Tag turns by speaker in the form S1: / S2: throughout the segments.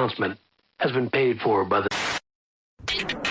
S1: announcement has been paid for by the
S2: nOw.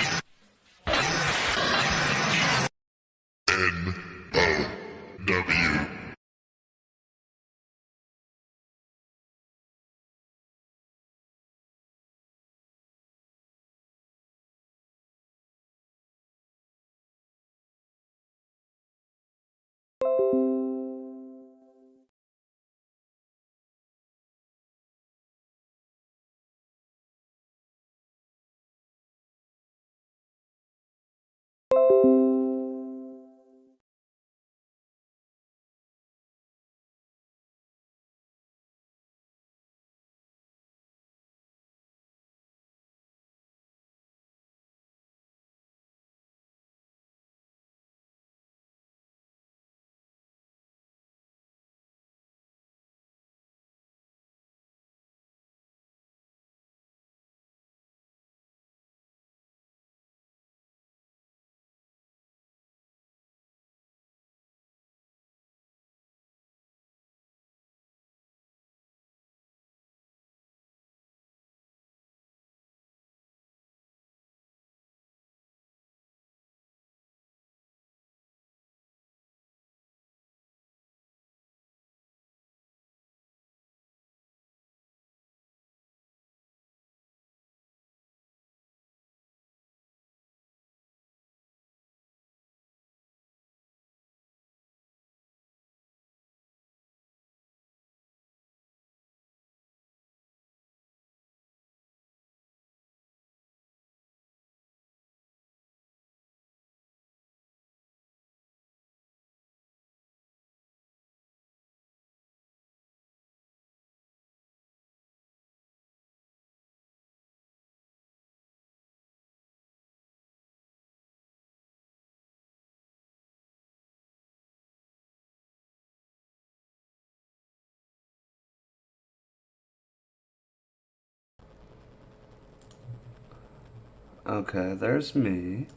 S3: Okay, there's me.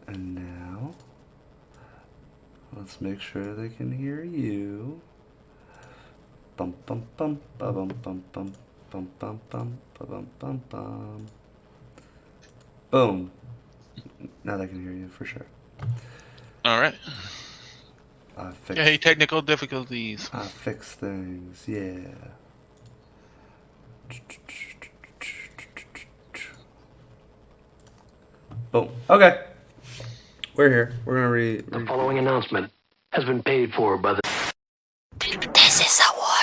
S3: And now, let's make sure they can hear you. Bum bum bum ba bum bum bum bum bum bum ba bum bum bum. Boom. Now they can hear you for sure.
S4: All right.
S3: I fixed.
S4: Hey, technical difficulties.
S3: I fix things. Yeah. Boom. Okay. We're here. We're gonna read.
S1: The following announcement has been paid for by the
S5: This is a war.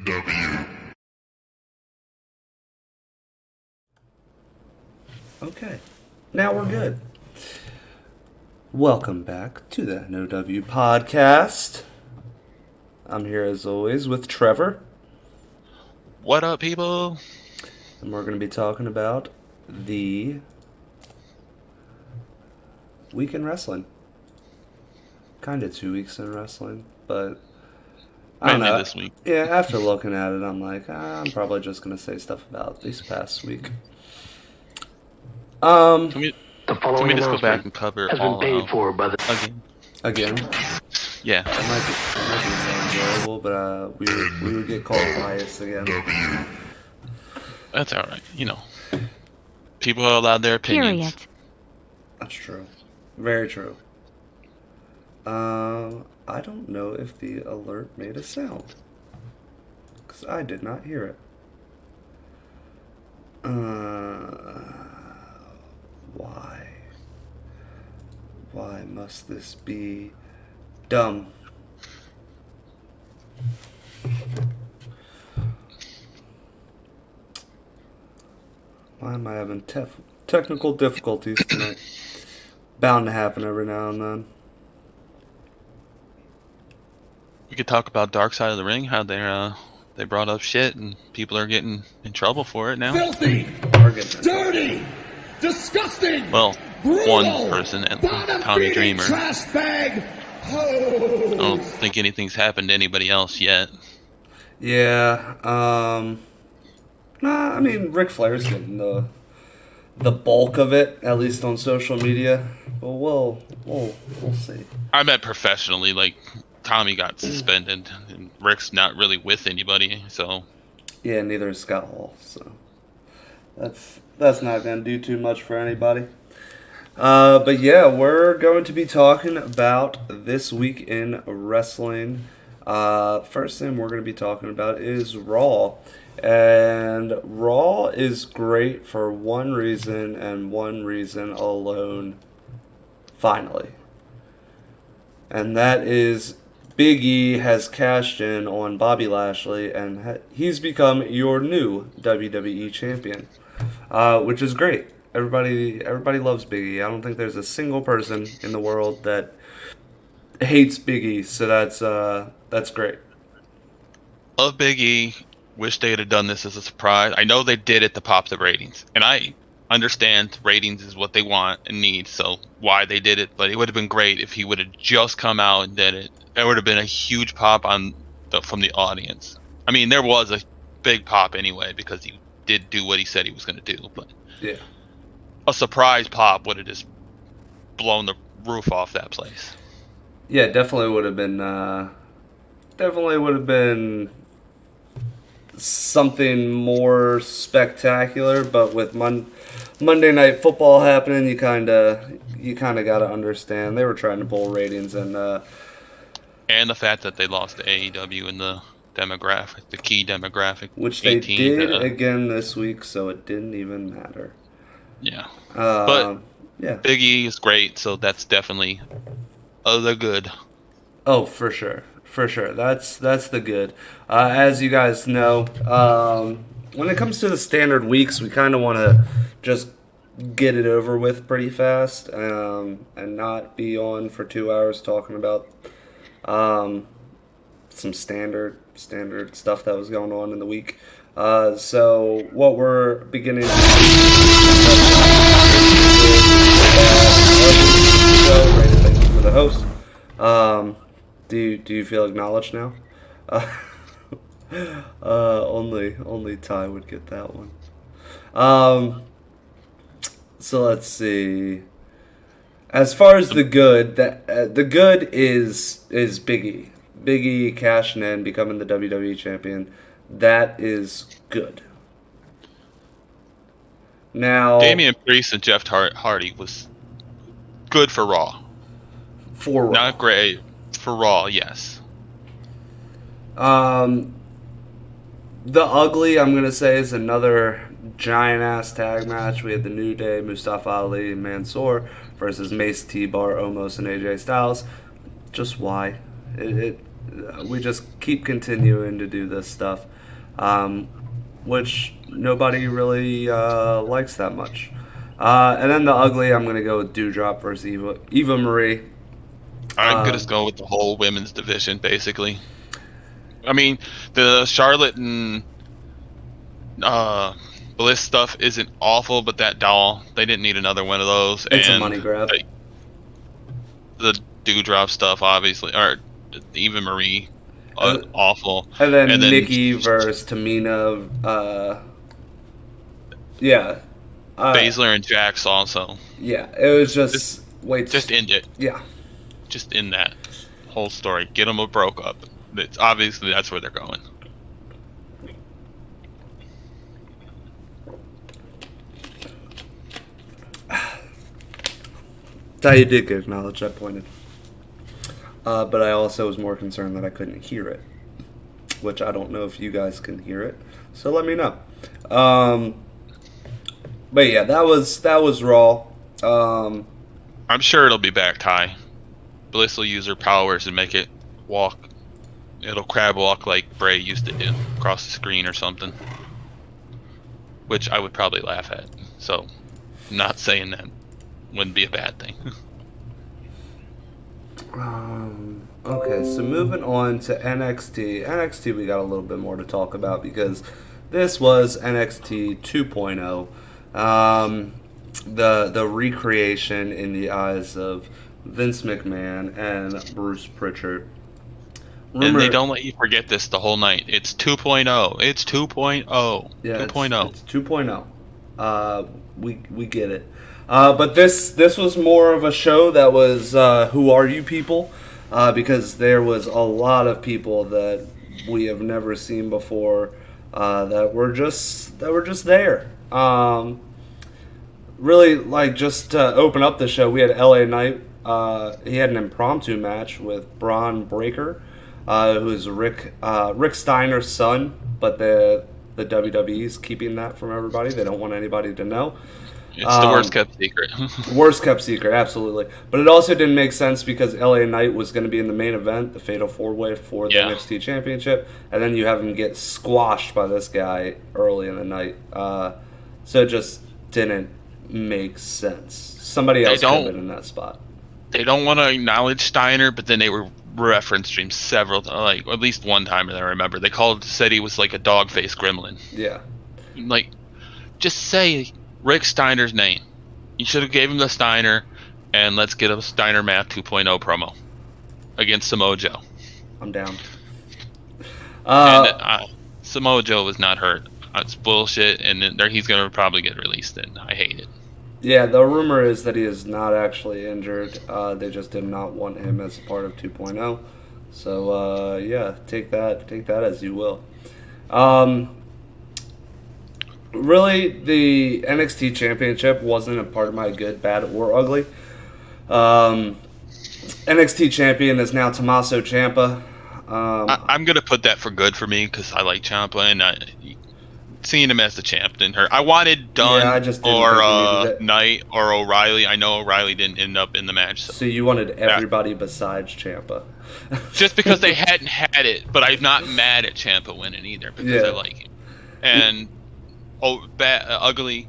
S2: nOw.
S3: Okay. Now we're good. Welcome back to the nOw podcast. I'm here as always with Trevor.
S4: What up, people?
S3: And we're going to be talking about the week in wrestling. Kind of 2 weeks in wrestling, but I don't
S4: Mainly
S3: know.
S4: this week.
S3: Yeah, after looking at it, I'm like, I'm probably just going to say stuff about this past week.
S4: Can we
S1: the following
S4: just go back
S1: announcement
S4: and cover
S1: has been
S4: all
S1: paid
S4: out
S1: for by the
S3: Again,
S4: Yeah.
S3: that might be more enjoyable, but we would get called biased again.
S4: That's all right. You know, people are allowed their opinions.
S5: Period.
S3: That's true. Very true. I don't know if the alert made a sound. Because I did not hear it. Why? Why must this be dumb? Why am I having technical difficulties tonight? Bound to happen every now and then.
S4: We could talk about Dark Side of the Ring, how they brought up shit and people are getting in trouble for it now.
S6: Filthy, dirty, disgusting.
S4: Well,
S6: brutal,
S4: one person, Tommy Dreamer.
S6: Trash bag.
S4: I don't think anything's happened to anybody else yet.
S3: Yeah, nah, I mean, Ric Flair's getting the bulk of it, at least on social media. But we'll see.
S4: I meant professionally, like Tommy got suspended, and Rick's not really with anybody, so
S3: Yeah, neither is Scott Hall. So that's not going to do too much for anybody. But yeah, we're going to be talking about this week in wrestling. First thing we're going to be talking about is Raw. And Raw is great for one reason and one reason alone, finally. And that is Big E has cashed in on Bobby Lashley, and he's become your new WWE champion, which is great. Everybody loves Big E. I don't think there's a single person in the world that hates Big E, so that's great.
S4: love Big E. Wish they had done this as a surprise. I know they did it to pop the ratings, and I understand ratings is what they want and need, so why they did it. But it would have been great if he would have just come out and did it. It would have been a huge pop from the audience. I mean, there was a big pop anyway because he did do what he said he was going to do, but
S3: Yeah.
S4: a surprise pop would have just blown the roof off that place.
S3: Yeah, definitely would have been something more spectacular, but with Monday Night Football happening, you kind of got to understand they were trying to pull ratings, and
S4: the fact that they lost to AEW in the demographic, the key demographic,
S3: which they did again this week, so it didn't even matter.
S4: Yeah, but
S3: yeah,
S4: Big E is great, so that's definitely the good.
S3: Oh, for sure. That's the good. As you guys know, when it comes to the standard weeks, we kind of want to just get it over with pretty fast, and not be on for 2 hours talking about some standard stuff that was going on in the week. So what we're beginning to thank you for the host. Do you feel acknowledged now? Only Ty would get that one. So let's see. As far as the good, the good is Big E. Big E cashing in, becoming the WWE champion. That is good. Now,
S4: Damian Priest and Jeff Hardy was good for Raw.
S3: For Raw.
S4: Not great for Raw, yes.
S3: The Ugly, I'm gonna say, is another giant ass tag match. We had the New Day, Mustafa Ali, and Mansoor versus Mace, T-Bar, Omos, and AJ Styles. Just why? We just keep continuing to do this stuff, which nobody really likes that much. And then the Ugly, I'm gonna go with Doudrop versus Eva Marie.
S4: I'm gonna go with the whole women's division, basically. I mean, the Charlotte and Bliss stuff isn't awful, but that doll, they didn't need another one of those.
S3: It's a money grab.
S4: The Doudrop stuff, obviously, or Eva Marie, awful.
S3: And then Nikki versus Tamina. Yeah.
S4: Baszler and Jax also.
S3: Yeah, it was just
S4: end it.
S3: Yeah.
S4: Just end that whole story. Get them broke up. It's obviously that's where they're going.
S3: You did get acknowledged, I pointed. But I also was more concerned that I couldn't hear it, which I don't know if you guys can hear it, so let me know. But yeah, that was Raw.
S4: I'm sure it'll be back, Ty. Bliss will use her powers and make it walk. It'll crab walk like Bray used to do, across the screen or something. Which I would probably laugh at. So, I'm not saying that wouldn't be a bad thing.
S3: Okay, so moving on to NXT. NXT, we got a little bit more to talk about because this was NXT 2.0. The recreation in the eyes of Vince McMahon and Bruce Pritchard.
S4: And they don't let you forget this the whole night. It's 2.0. It's 2.0.
S3: Yeah,
S4: 2.0.
S3: It's 2.0. We get it. But this was more of a show that was Who Are You People? because there was a lot of people that we have never seen before that were just there. Really, like, just to open up the show, we had LA Knight. He had an impromptu match with Braun Breaker, who is Rick Steiner's son, but the WWE is keeping that from everybody. They don't want anybody to know.
S4: It's the worst kept secret.
S3: Worst kept secret, absolutely. But it also didn't make sense because LA Knight was going to be in the main event, the Fatal 4-Way for the NXT Championship, and then you have him get squashed by this guy early in the night. So it just didn't make sense. Somebody else could have been in that spot.
S4: They don't want to acknowledge Steiner, but then they were referenced him several, like at least one time that I remember. They said he was like a dog-faced gremlin.
S3: Yeah.
S4: Like, just say Rick Steiner's name. You should have gave him the Steiner, and let's get a Steiner Math 2.0 promo against Samoa Joe.
S3: I'm down.
S4: Samoa Joe was not hurt. It's bullshit, and then he's going to probably get released, and I hate it.
S3: Yeah, the rumor is that he is not actually injured. They just did not want him as a part of 2.0. So, yeah, take that as you will. Really, the NXT Championship wasn't a part of my good, bad, or ugly. NXT Champion is now Tommaso Ciampa.
S4: I'm going to put that for good for me because I like Ciampa, and seeing him as the champ didn't hurt. I wanted Dunn or Knight or O'Reilly. I know O'Reilly didn't end up in the match.
S3: So you wanted everybody besides Ciampa.
S4: Just because they hadn't had it, but I'm not mad at Ciampa winning either because I like him. And ugly.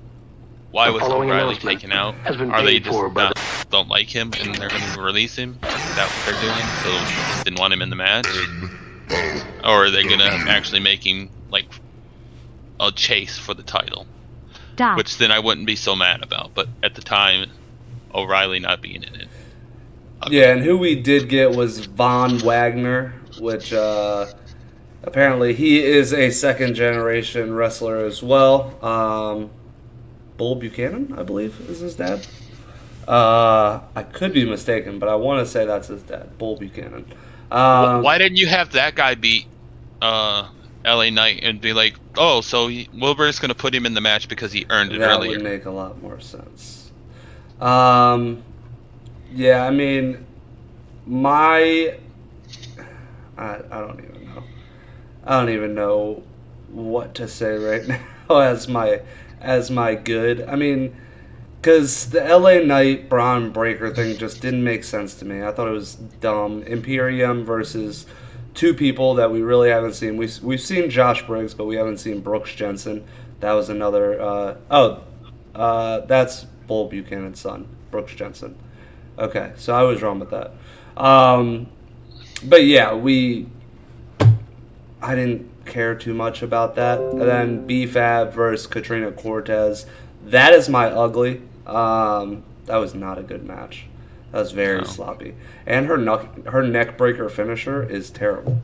S4: Why was O'Reilly taken out? Are they just don't like him and they're going to release him? Is that what they're doing? So they just didn't want him in the match? Or are they going to actually make him like a chase for the title? Which then I wouldn't be so mad about. But at the time, O'Reilly not being in it.
S3: Yeah, and who we did get was Von Wagner, which apparently he is a second-generation wrestler as well. Bull Buchanan, I believe, is his dad. I could be mistaken, but I want to say that's his dad, Bull Buchanan.
S4: Why didn't you have that guy beat LA Knight and be like, oh, so Wilbur's going to put him in the match because he earned it earlier?
S3: That would make a lot more sense. Yeah, I mean, I don't even know. I don't even know what to say right now as my good. I mean, because the LA Knight Braun Breaker thing just didn't make sense to me. I thought it was dumb. Imperium versus two people that we really haven't seen. We've seen Josh Briggs, but we haven't seen Brooks Jensen. That was another. That's Bull Buchanan's son, Brooks Jensen. Okay, so I was wrong with that. But yeah, I didn't care too much about that. And then B-Fab versus Katrina Cortez. That is my ugly. That was not a good match. That was very sloppy. And her neck breaker finisher is terrible.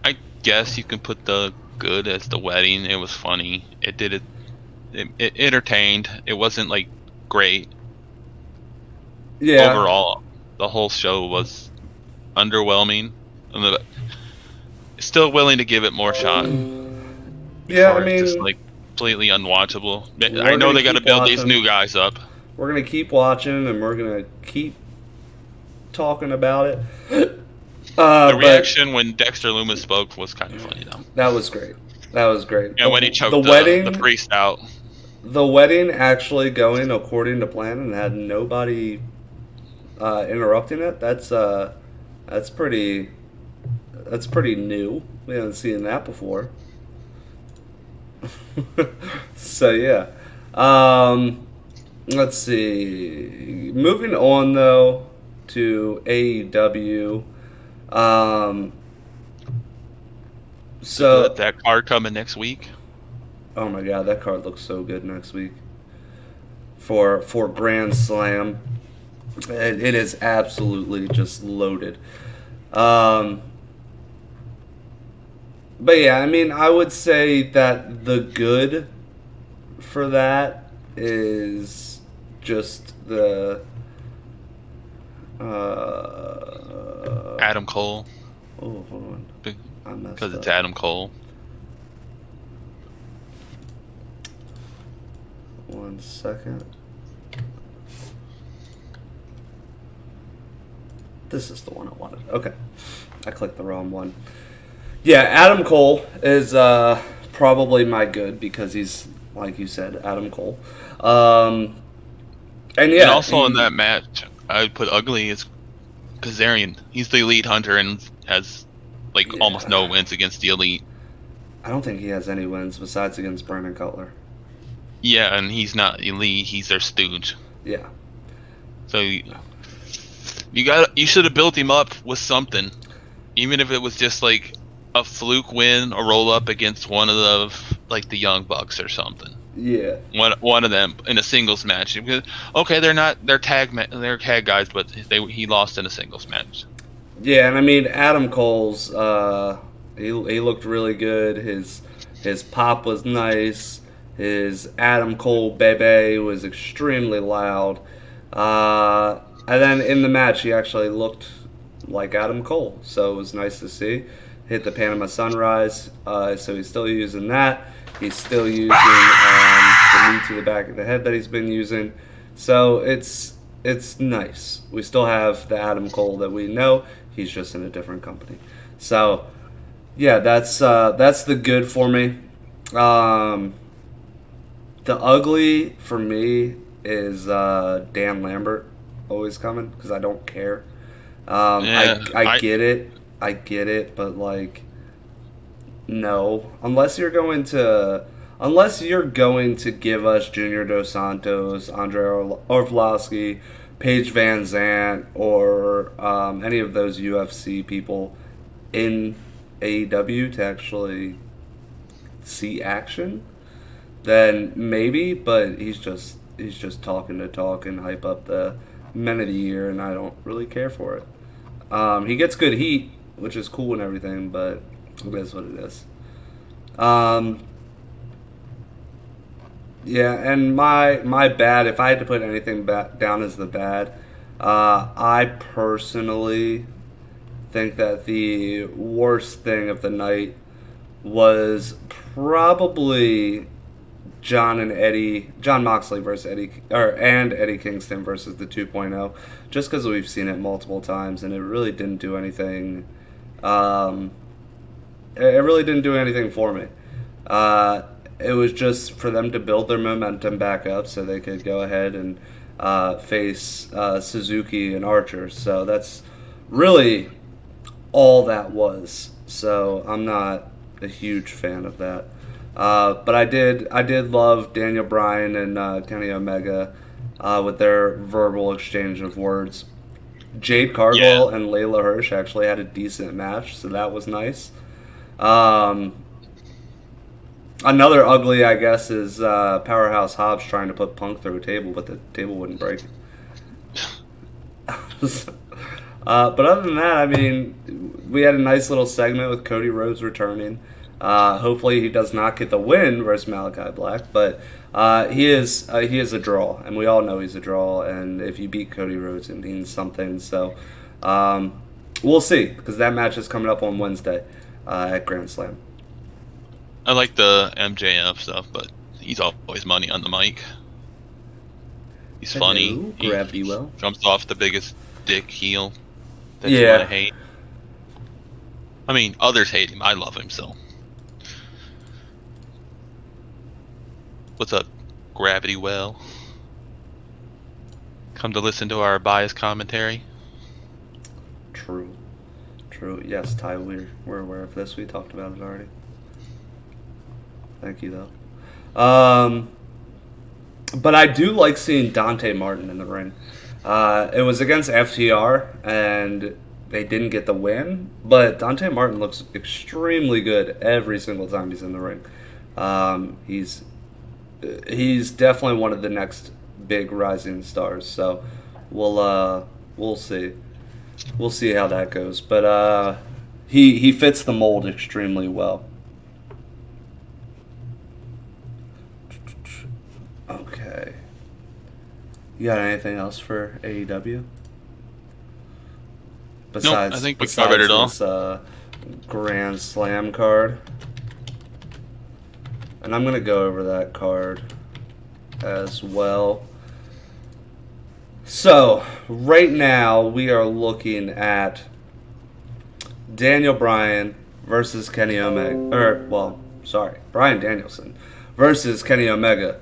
S4: I guess you can put the good as the wedding. It was funny. It entertained. It wasn't like great. Yeah. Overall, the whole show was underwhelming. Still willing to give it more shot.
S3: Yeah, I mean,
S4: just like completely unwatchable. I know they got to build these new guys up.
S3: We're gonna keep watching and we're gonna keep talking about it.
S4: The reaction when Dexter Lumis spoke was kind of funny, though.
S3: That was great.
S4: And when he choked the priest out.
S3: The wedding actually going according to plan and had nobody interrupting it. That's pretty new. We haven't seen that before. So yeah. Let's see. Moving on though to AEW. So
S4: that card coming next week.
S3: Oh my god, that card looks so good next week. For Grand Slam. It is absolutely just loaded. But yeah, I mean, I would say that the good for that is just
S4: Adam Cole.
S3: Oh, hold on. I messed
S4: Because it's
S3: up.
S4: Adam Cole.
S3: 1 second. This is the one I wanted. Okay. I clicked the wrong one. Yeah, Adam Cole is probably my good because he's, like you said, Adam Cole. And yeah.
S4: And also in that match, I would put Ugly as Kazarian. He's the elite hunter and has almost no wins against the elite.
S3: I don't think he has any wins besides against Bryan and Cutler.
S4: Yeah, and he's not elite. He's their stooge.
S3: Yeah.
S4: So you should have built him up with something, even if it was just like a fluke win or roll up against one of the Young Bucks or something.
S3: Yeah.
S4: One of them in a singles match. Because, okay, they're tag guys, but he lost in a singles match.
S3: Yeah, and I mean Adam Cole's he looked really good. His pop was nice. His Adam Cole bebe was extremely loud. And then in the match he actually looked like Adam Cole, so it was nice to see. Hit the Panama Sunrise, so he's still using that. He's still using the knee to the back of the head that he's been using. So it's nice. We still have the Adam Cole that we know. He's just in a different company. So yeah, that's the good for me. The ugly for me is Dan Lambert always coming because I don't care. I get it, but like, no, unless you're going to give us Junior Dos Santos, Andre Arlovsky, Paige Van Zant, or any of those UFC people in AEW to actually see action, then maybe. But he's just talking to talk and hype up the Men of the Year, and I don't really care for it. He gets good heat, which is cool and everything, but it is what it is. Yeah, and my bad, if I had to put anything down as the bad, I personally think that the worst thing of the night was probably John Moxley versus Eddie Kingston versus the 2.0, just because we've seen it multiple times and it really didn't do anything. It really didn't do anything for me. It was just for them to build their momentum back up so they could go ahead and face Suzuki and Archer. So that's really all that was. So I'm not a huge fan of that. But I did love Daniel Bryan and Kenny Omega with their verbal exchange of words. Jade Cargill and Layla Hirsch actually had a decent match, so that was nice. Another ugly, I guess, is Powerhouse Hobbs trying to put Punk through a table, but the table wouldn't break. But other than that, I mean, we had a nice little segment with Cody Rhodes returning. Hopefully he does not get the win versus Malachi Black, but he is a draw, and we all know he's a draw, and if you beat Cody Rhodes, it means something. So we'll see, because that match is coming up on Wednesday at Grand Slam.
S4: I like the MJF stuff, but he's always money on the mic. He's funny.
S3: Gravity
S4: he
S3: well.
S4: jumps off the biggest dick heel that you want to hate. I mean, others hate him. I love him, so. What's up, Gravity Well? Come to listen to our biased commentary?
S3: True. Yes, Ty, we're aware of this. We talked about it already. Thank you, though. But I do like seeing Dante Martin in the ring. It was against FTR, and they didn't get the win, but Dante Martin looks extremely good every single time he's in the ring. He's definitely one of the next big rising stars, so we'll see. We'll see how that goes. But he fits the mold extremely well. Okay. You got anything else for AEW? besides
S4: I think we covered it all.
S3: this Grand Slam card. And I'm going to go over that card as well. So, right now, we are looking at Bryan versus Kenny Omega. Bryan Danielson versus Kenny Omega.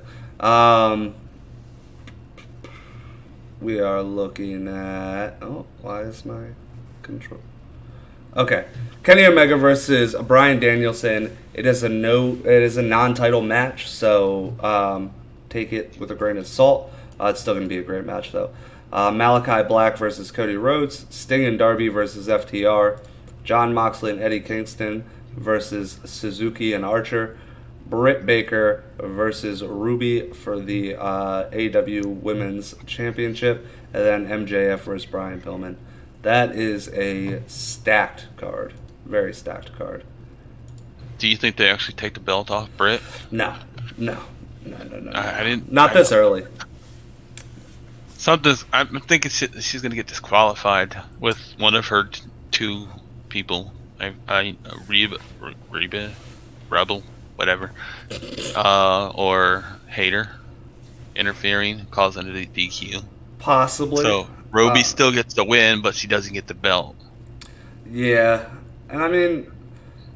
S3: We are looking at... Oh, why is my control... Okay, Kenny Omega versus Bryan Danielson. It is a non-title match, so take it with a grain of salt. It's still going to be a great match, though. Malachi Black versus Cody Rhodes. Sting and Darby versus FTR. Jon Moxley and Eddie Kingston versus Suzuki and Archer. Britt Baker versus Ruby for the AEW Women's Championship. And then MJF versus Brian Pillman. That is a stacked card. Very stacked card.
S4: Do you think they actually take the belt off Britt?
S3: No.
S4: I didn't.
S3: Not this early.
S4: I'm thinking she's going to get disqualified with one of her two people. Reba, Rebel, whatever, or Hater interfering, causing a DQ.
S3: Possibly.
S4: So Ruby still gets the win, but she doesn't get the belt.
S3: Yeah, and I mean,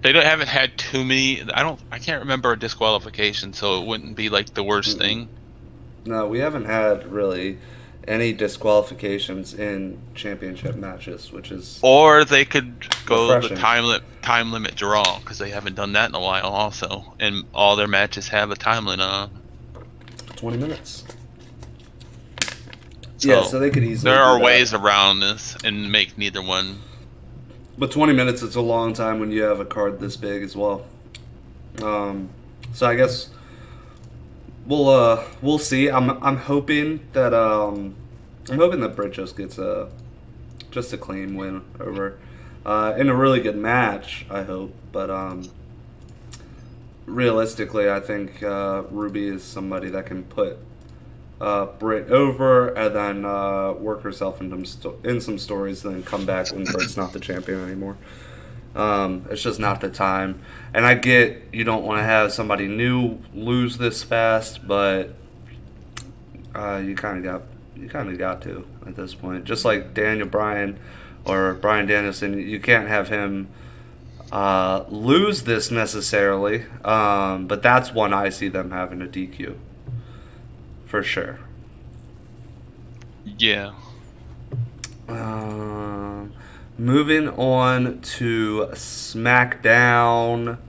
S4: they haven't had too many. I can't remember a disqualification, so it wouldn't be like the worst thing. No,
S3: we haven't had really any disqualifications in championship matches, which is
S4: or they could go
S3: refreshing.
S4: the time limit draw, because they haven't done that in a while also, and all their matches have a time limit on
S3: 20 minutes.
S4: So
S3: so they could easily
S4: there are
S3: do that.
S4: ways around this and make neither one.
S3: But 20 minutes is a long time when you have a card this big as well. So I guess we'll see. I'm hoping that Britt just gets a clean win over in a really good match, I hope. But realistically, I think Ruby is somebody that can put Britt over and then work herself in some stories, and then come back when Britt's not the champion anymore. It's just not the time. And I get you don't want to have somebody new lose this fast, but you kind of got to at this point. Just like Bryan or Bryan Danielson, you can't have him lose this necessarily. But that's one I see them having a DQ. For sure.
S4: Yeah.
S3: Moving on to Smackdown.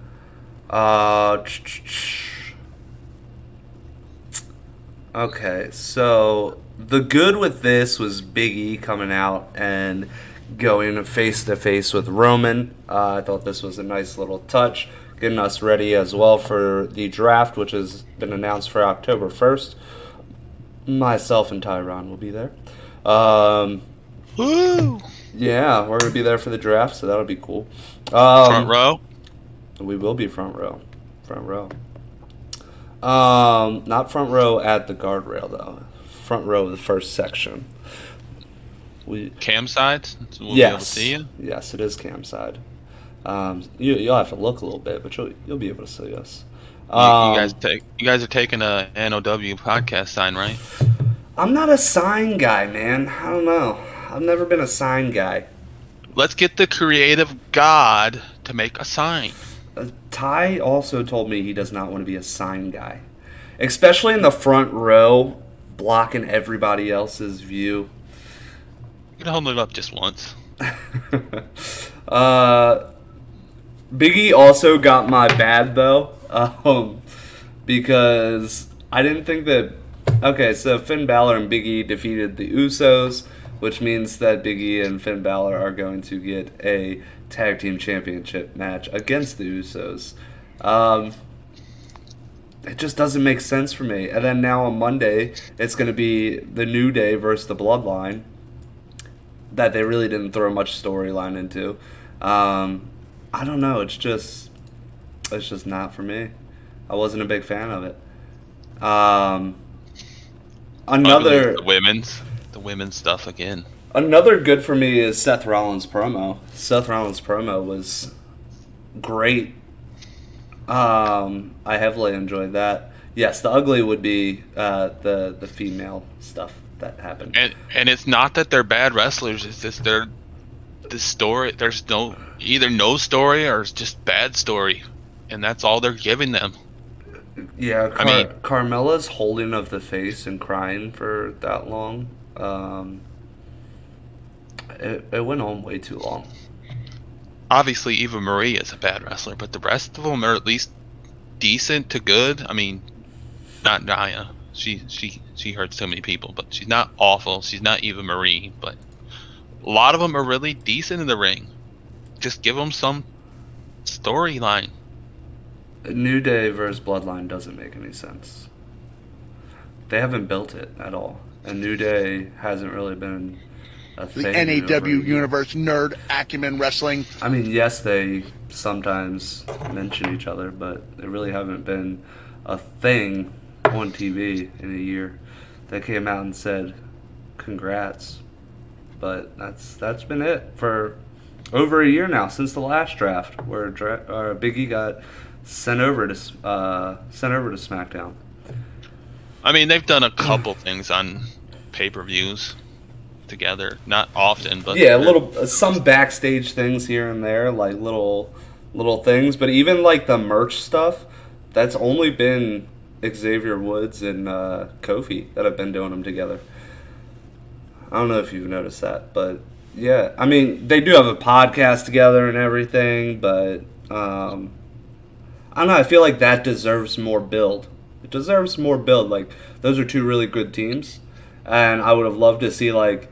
S3: Okay, so the good with this was Big E coming out and going face to face with Roman. I thought this was a nice little touch, getting us ready as well for the draft, which has been announced for October 1st. Myself and Tyron will be there.
S4: Woo!
S3: Yeah, we're going to be there for the draft, so that'll be cool.
S4: Front row?
S3: We will be front row. Not front row at the guardrail, though. Front row of the first section.
S4: Cam sides? So we'll
S3: Yes.
S4: be able to see you?
S3: Yes, it is cam side. You'll have to look a little bit, but you'll be able to see us.
S4: You guys are taking a NOW podcast sign, right?
S3: I'm not a sign guy, man. I don't know. I've never been a sign guy.
S4: Let's get the creative god to make a sign.
S3: Ty also told me he does not want to be a sign guy, especially in the front row, blocking everybody else's view.
S4: You can hold it up just once.
S3: Biggie also got my bad though, because I didn't think that. Okay, so Finn Balor and Big E defeated the Usos, which means that Big E and Finn Balor are going to get a tag team championship match against the Usos. It just doesn't make sense for me. And then now on Monday, it's going to be the New Day versus the Bloodline that they really didn't throw much storyline into. I don't know. It's just not for me. I wasn't a big fan of it.
S4: The women's stuff again.
S3: Another good for me is Seth Rollins' promo. Seth Rollins' promo was great. I heavily enjoyed that. Yes, the ugly would be the female stuff that happened.
S4: And it's not that they're bad wrestlers. It's just the story. There's either no story or it's just bad story, and that's all they're giving them.
S3: Yeah,
S4: I mean,
S3: Carmella's holding of the face and crying for that long. It went on way too long.
S4: obviously Eva Marie is a bad wrestler, but the rest of them are at least decent to good. I mean, not Naya. She hurts so many people, but she's not awful. She's not Eva Marie, but a lot of them are really decent in the ring. Just give them some storyline.
S3: New Day versus Bloodline doesn't make any sense. They haven't built it at all. And New Day hasn't really been a
S7: The
S3: thing. in
S7: NAW
S3: over a year.
S7: Universe Nerd Acumen Wrestling.
S3: I mean, yes, they sometimes mention each other, but they really haven't been a thing on TV in a year. They came out and said, "Congrats," but that's been it for over a year now, since the last draft, where Big E got sent over to SmackDown.
S4: I mean, they've done a couple things on pay-per-views together. Not often, but
S3: Yeah, some backstage things here and there, like little things. But even like the merch stuff, that's only been Xavier Woods and Kofi that have been doing them together. I don't know if you've noticed that, but yeah, I mean they do have a podcast together and everything, but I don't know. I feel like that deserves more build. It deserves more build. Like those are two really good teams, and I would have loved to see like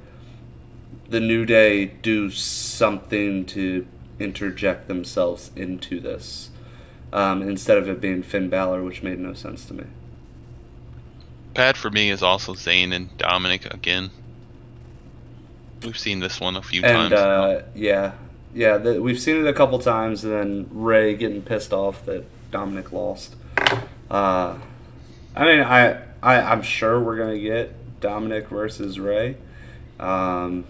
S3: the New Day do something to interject themselves into this, instead of it being Finn Balor, which made no sense to me.
S4: bad for me is also Zayn and Dominic again. We've seen this one a few
S3: And
S4: times.
S3: we've seen it a couple times, and then Ray getting pissed off that Dominic lost. I mean, I'm sure we're gonna get Dominic versus Ray. I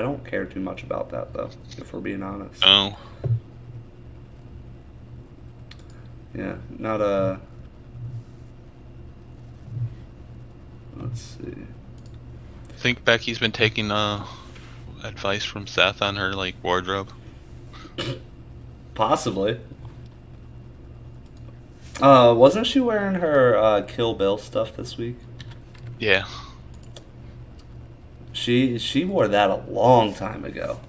S3: don't care too much about that though, if we're being honest.
S4: Oh,
S3: Yeah, not a. Let's see.
S4: think Becky's been taking advice from Seth on her like wardrobe.
S3: Possibly. Wasn't she wearing her Kill Bill stuff this week?
S4: Yeah,
S3: She wore that a long time ago.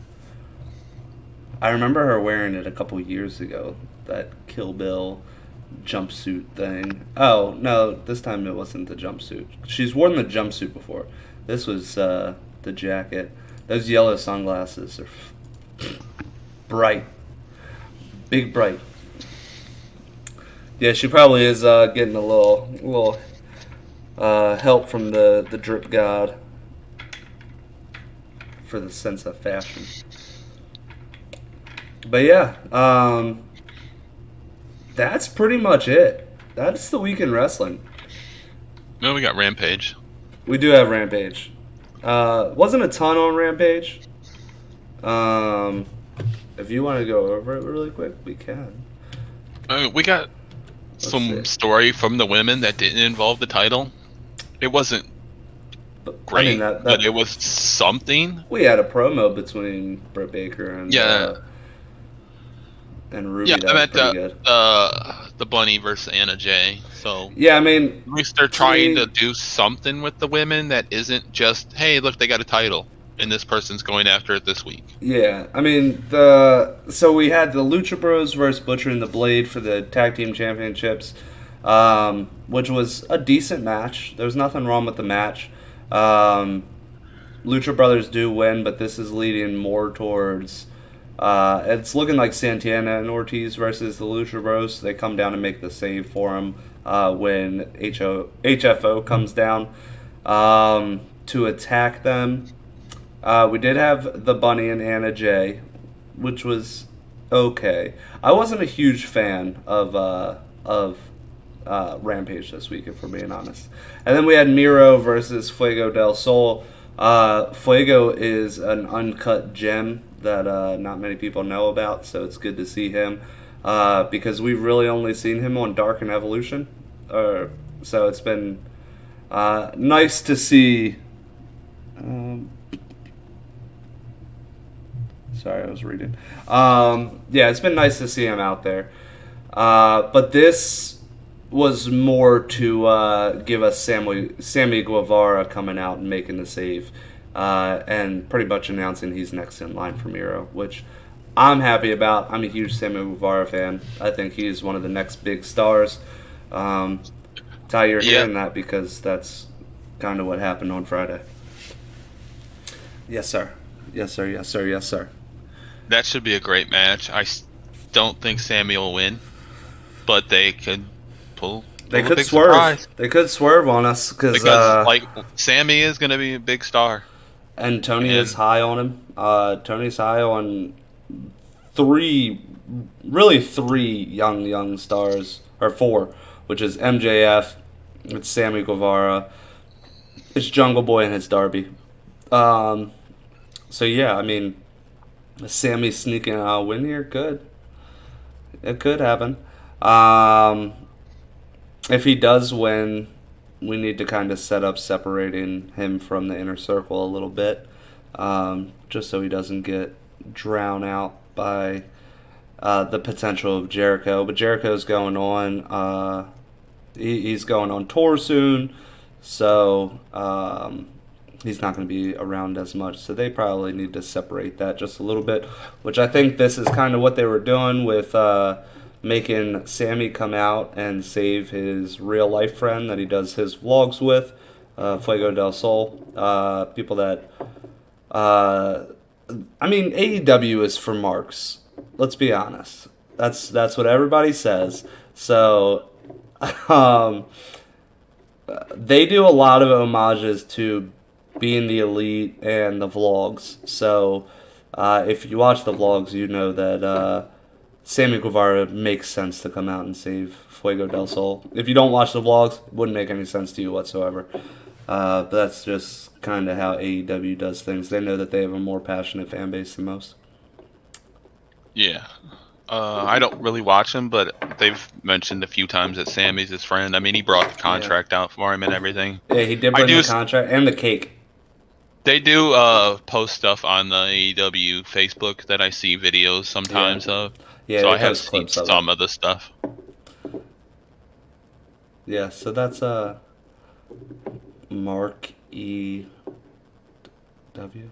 S3: I remember her wearing it a couple years ago. That Kill Bill jumpsuit thing. Oh no, this time it wasn't the jumpsuit. She's worn the jumpsuit before. This was the jacket. Those yellow sunglasses are bright, big bright. Yeah, she probably is getting a little help from the drip god for the sense of fashion. But yeah, that's pretty much it. That's the week in wrestling.
S4: no, we got Rampage.
S3: We do have Rampage. Wasn't a ton on Rampage. If you want to go over it really quick, we can.
S4: We got some
S3: see.
S4: story from the women that didn't involve the title. It wasn't
S3: But,
S4: great,
S3: I mean, that
S4: but it was something.
S3: we had a promo between Britt Baker and
S4: Yeah.
S3: And Ruby.
S4: Yeah,
S3: that
S4: I
S3: was
S4: meant
S3: pretty good.
S4: the Bunny versus Anna Jay. So
S3: Yeah, I mean,
S4: at least they're trying
S3: me-
S4: to do something with the women that isn't just, hey, look, they got a title, and this person's going after it this week.
S3: yeah, I mean so we had the Lucha Bros versus Butcher and the Blade for the tag team championships, which was a decent match. There's nothing wrong with the match. Lucha Brothers do win, but this is leading more towards. It's looking like Santana and Ortiz versus the Lucha Bros. They come down and make the save for him when HFO comes down to attack them. We did have the Bunny and Anna Jay, which was okay. I wasn't a huge fan of Rampage this week, if we're being honest. And then we had Miro versus Fuego del Sol. Fuego is an uncut gem that not many people know about, so it's good to see him because we've really only seen him on Dark and Evolution. So it's been nice to see. Sorry, I was reading. Yeah, it's been nice to see him out there. But this was more to give us Sammy Guevara coming out and making the save. And pretty much announcing he's next in line for Miro, which I'm happy about. I'm a huge Sammy Guevara fan. I think he's one of the next big stars. Ty, you're hearing that because that's kind of what happened on Friday. Yes, sir. Yes, sir. Yes, sir. Yes, sir.
S4: That should be a great match. I don't think Sammy will win, but they could pull
S3: They
S4: a
S3: could
S4: big
S3: swerve.
S4: surprise.
S3: They could swerve on us
S4: Because Sammy is going to be a big star.
S3: And Tony is high on him. Tony's high on three young stars, or four, which is MJF, it's Sammy Guevara, it's Jungle Boy, and it's Darby. So yeah, I mean, Sammy sneaking a win here, it could happen. If he does win, we need to kind of set up separating him from the inner circle a little bit, just so he doesn't get drowned out by the potential of Jericho. But Jericho's going on. He's going on tour soon, so he's not going to be around as much. So they probably need to separate that just a little bit, which I think this is kind of what they were doing with making Sammy come out and save his real life friend that he does his vlogs with, Fuego del Sol. People that, I mean, AEW is for marks. Let's be honest. That's what everybody says. So, they do a lot of homages to being the elite and the vlogs. So, if you watch the vlogs, you know that Sammy Guevara makes sense to come out and save Fuego del Sol. If you don't watch the vlogs, it wouldn't make any sense to you whatsoever. But that's just kind of how AEW does things. They know that they have a more passionate fan base than most.
S4: Yeah. I don't really watch him, but they've mentioned a few times that Sammy's his friend. I mean, he brought the contract out for him and everything.
S3: Yeah, he did bring the contract and the cake.
S4: They do post stuff on the AEW Facebook that I see videos sometimes of.
S3: Yeah,
S4: so I have seen some of the stuff.
S3: Yeah, so that's Mark E. W.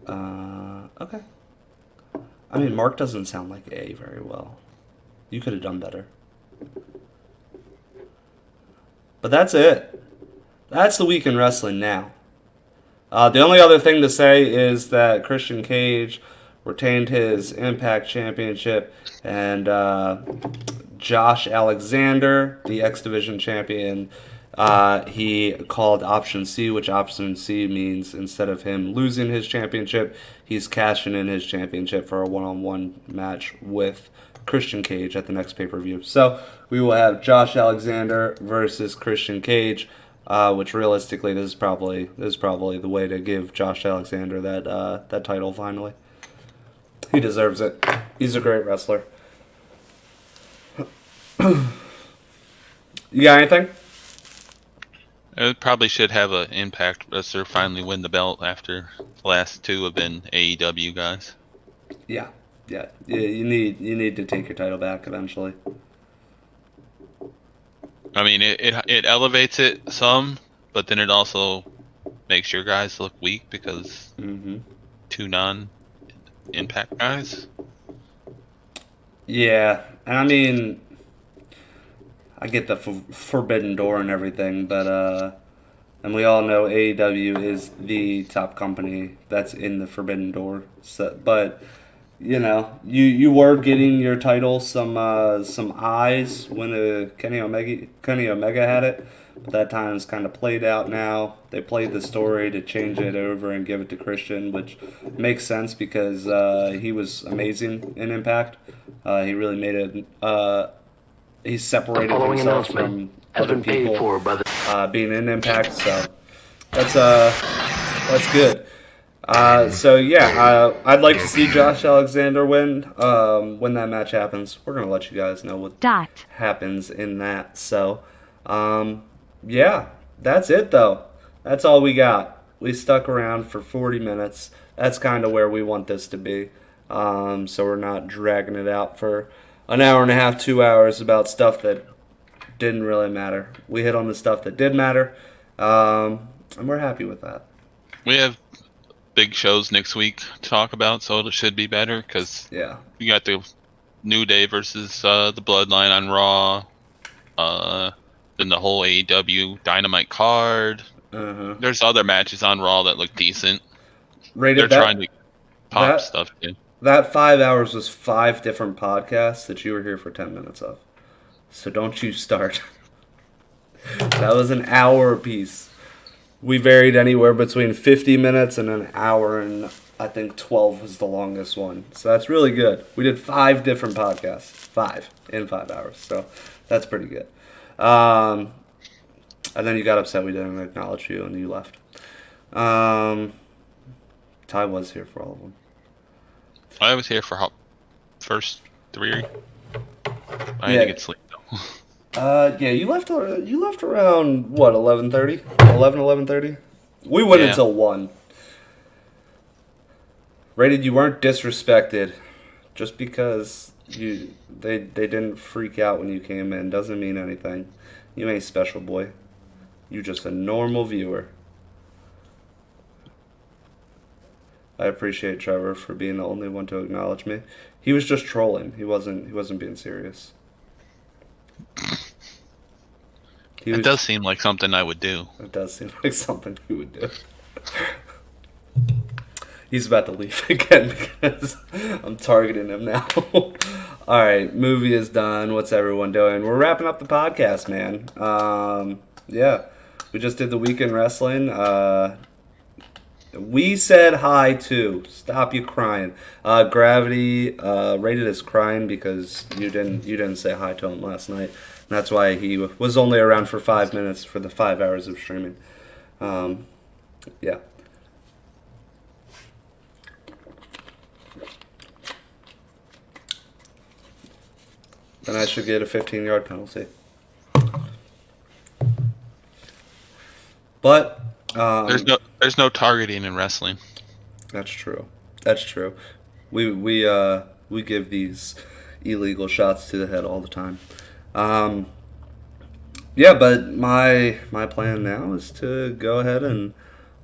S3: Okay. I mean, Mark doesn't sound like A very well. You could have done better. But that's it. That's the week in wrestling now. The only other thing to say is that Christian Cage retained his Impact Championship, and Josh Alexander, the X Division champion, he called Option C, which Option C means instead of him losing his championship, he's cashing in his championship for a one-on-one match with Christian Cage at the next pay-per-view. So we will have Josh Alexander versus Christian Cage, which realistically this is probably the way to give Josh Alexander that title finally. He deserves it. He's a great wrestler. You got anything?
S4: It probably should have an Impact wrestler finally win the belt after the last two have been AEW guys.
S3: Yeah. You need to take your title back eventually.
S4: I mean, it elevates it some, but then it also makes your guys look weak because two non-Impact guys.
S3: Yeah, and I mean, I get the Forbidden Door and everything, but and we all know AEW is the top company that's in the Forbidden Door. So, but you know, you were getting your title some eyes when Kenny Omega had it, but that time's kind of played out now. They played the story to change it over and give it to Christian, which makes sense because he was amazing in Impact. He really made it He's
S1: The
S3: separated
S1: following
S3: himself
S1: announcement
S3: from
S1: has
S3: other
S1: been paid
S3: people
S1: for by the
S3: being in Impact, so that's good. I'd like to see Josh Alexander win when that match happens. We're gonna let you guys know what happens in that. So, that's it though. That's all we got. We stuck around for 40 minutes. That's kind of where we want this to be. So we're not dragging it out for an hour and a half, 2 hours about stuff that didn't really matter. We hit on the stuff that did matter, and we're happy with that.
S4: We have big shows next week to talk about, so it should be better because we got the New Day versus the Bloodline on Raw, then the whole AEW Dynamite card. There's other matches on Raw that look decent. They're trying to pop stuff in.
S3: That 5 hours was 5 different podcasts that you were here for 10 minutes of. So don't you start. That was an hour apiece. We varied anywhere between 50 minutes and an hour, and I think 12 was the longest one. So that's really good. We did 5 different podcasts. 5 in 5 hours. So that's pretty good. And then you got upset we didn't acknowledge you, and you left. Ty was here for all of them.
S4: I was here for first 3. I had to get sleep though.
S3: You left around what, 11:30? 11:30? We went until 1. Rated, you weren't disrespected. Just because they didn't freak out when you came in doesn't mean anything. You ain't special, boy. You just a normal viewer. I appreciate Trevor for being the only one to acknowledge me. He was just trolling. He wasn't being serious.
S4: It does seem like something I would do.
S3: It does seem like something he would do. He's about to leave again because I'm targeting him now. All right, movie is done. What's everyone doing? We're wrapping up the podcast, man. We just did the weekend wrestling. We said hi too. Stop you crying. Gravity rated as crying because you didn't say hi to him last night. And that's why he was only around for 5 minutes for the 5 hours of streaming. Then I should get a 15-yard penalty. But
S4: there's no targeting in wrestling.
S3: That's true. We give these illegal shots to the head all the time. But my plan now is to go ahead and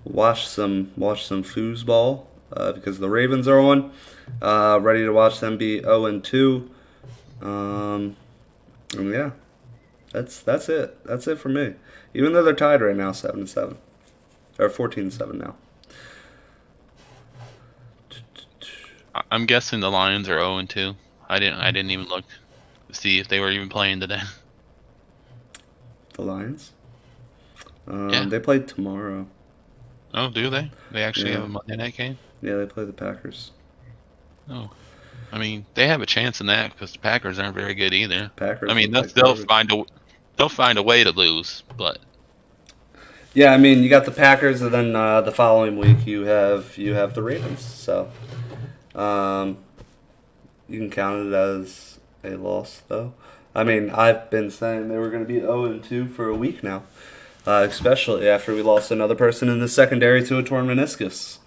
S3: watch some foosball because the Ravens are on. Ready to watch them be 0-2. That's it. That's it for me. Even though they're tied right now, 7-7. Or 14-7 now.
S4: I'm guessing the Lions are 0-2. I didn't even look to see if they were even playing today.
S3: The Lions? They play tomorrow.
S4: Oh, do they? They actually have a Monday night game?
S3: Yeah, they play the Packers.
S4: Oh. I mean, they have a chance in that because the Packers aren't very good either.
S3: Packers.
S4: I mean, they'll find a way to lose, but.
S3: Yeah, I mean, you got the Packers, and then the following week you have the Ravens. So, you can count it as a loss, though. I mean, I've been saying they were going to be 0-2 for a week now, especially after we lost another person in the secondary to a torn meniscus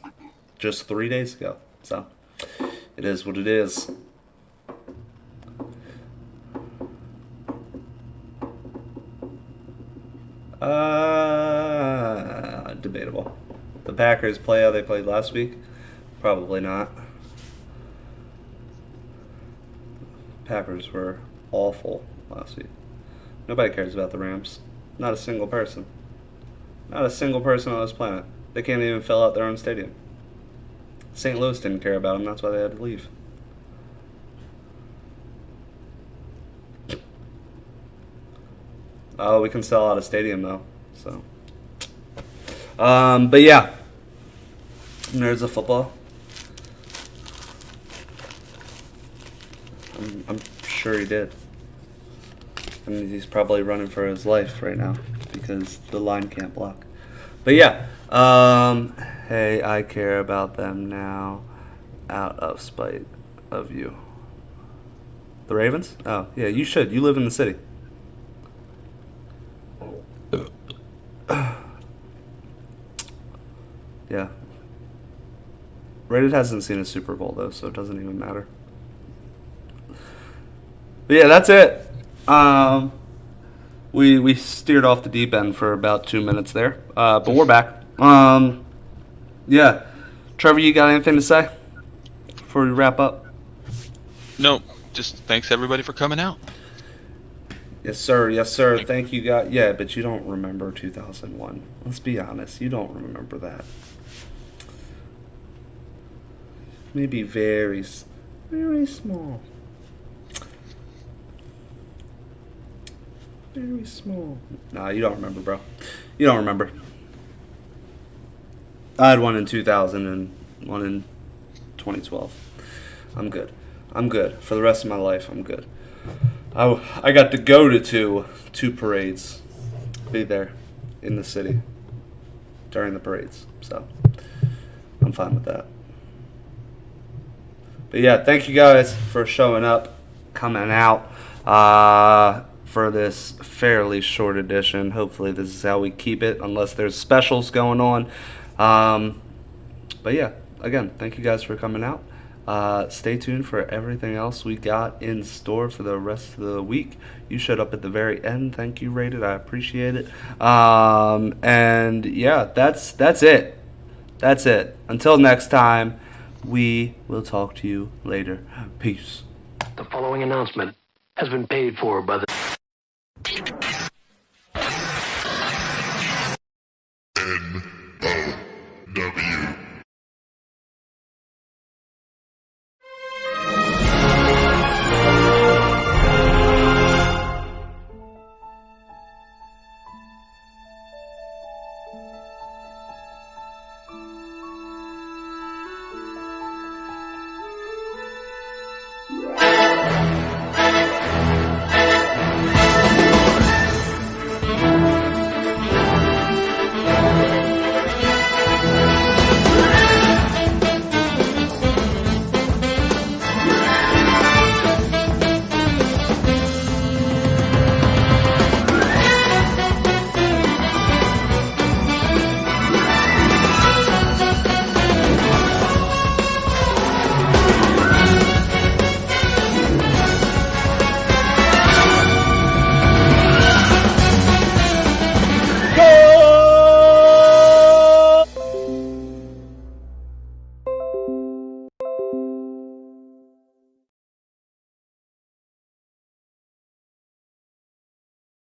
S3: just 3 days ago. So, it is what it is. Debatable. The Packers play how they played last week? Probably not. Packers were awful last week. Nobody cares about the Rams. Not a single person. Not a single person on this planet. They can't even fill out their own stadium. St. Louis didn't care about them. That's why they had to leave. Oh, we can sell out a stadium though. So, but yeah, Nerds of Football. I'm sure he did. I mean, he's probably running for his life right now because the line can't block. But yeah, hey, I care about them now out of spite of you. The Ravens? Oh, yeah, you should. You live in the city. Yeah. Rated hasn't seen a Super Bowl, though, so it doesn't even matter. But yeah, that's it. We steered off the deep end for about 2 minutes there, but we're back. Yeah. Trevor, you got anything to say before we wrap up?
S4: No, just thanks everybody for coming out.
S3: Yes, sir. Yes, sir. Thank you, guys. Yeah, but you don't remember 2001. Let's be honest. You don't remember that. Maybe very small. Very small. Nah, you don't remember, bro. You don't remember. I had one in 2000 and one in 2012. I'm good. I'm good. For the rest of my life, I'm good. I got to go to two parades. Be there in the city during the parades. So, I'm fine with that. But yeah, thank you guys for showing up, coming out for this fairly short edition. Hopefully this is how we keep it, unless there's specials going on. But yeah, again, thank you guys for coming out. Stay tuned for everything else we got in store for the rest of the week. You showed up at the very end. Thank you, Rated. I appreciate it. And yeah, that's it. That's it. Until next time, we will talk to you later. Peace.
S1: The following announcement has been paid for by the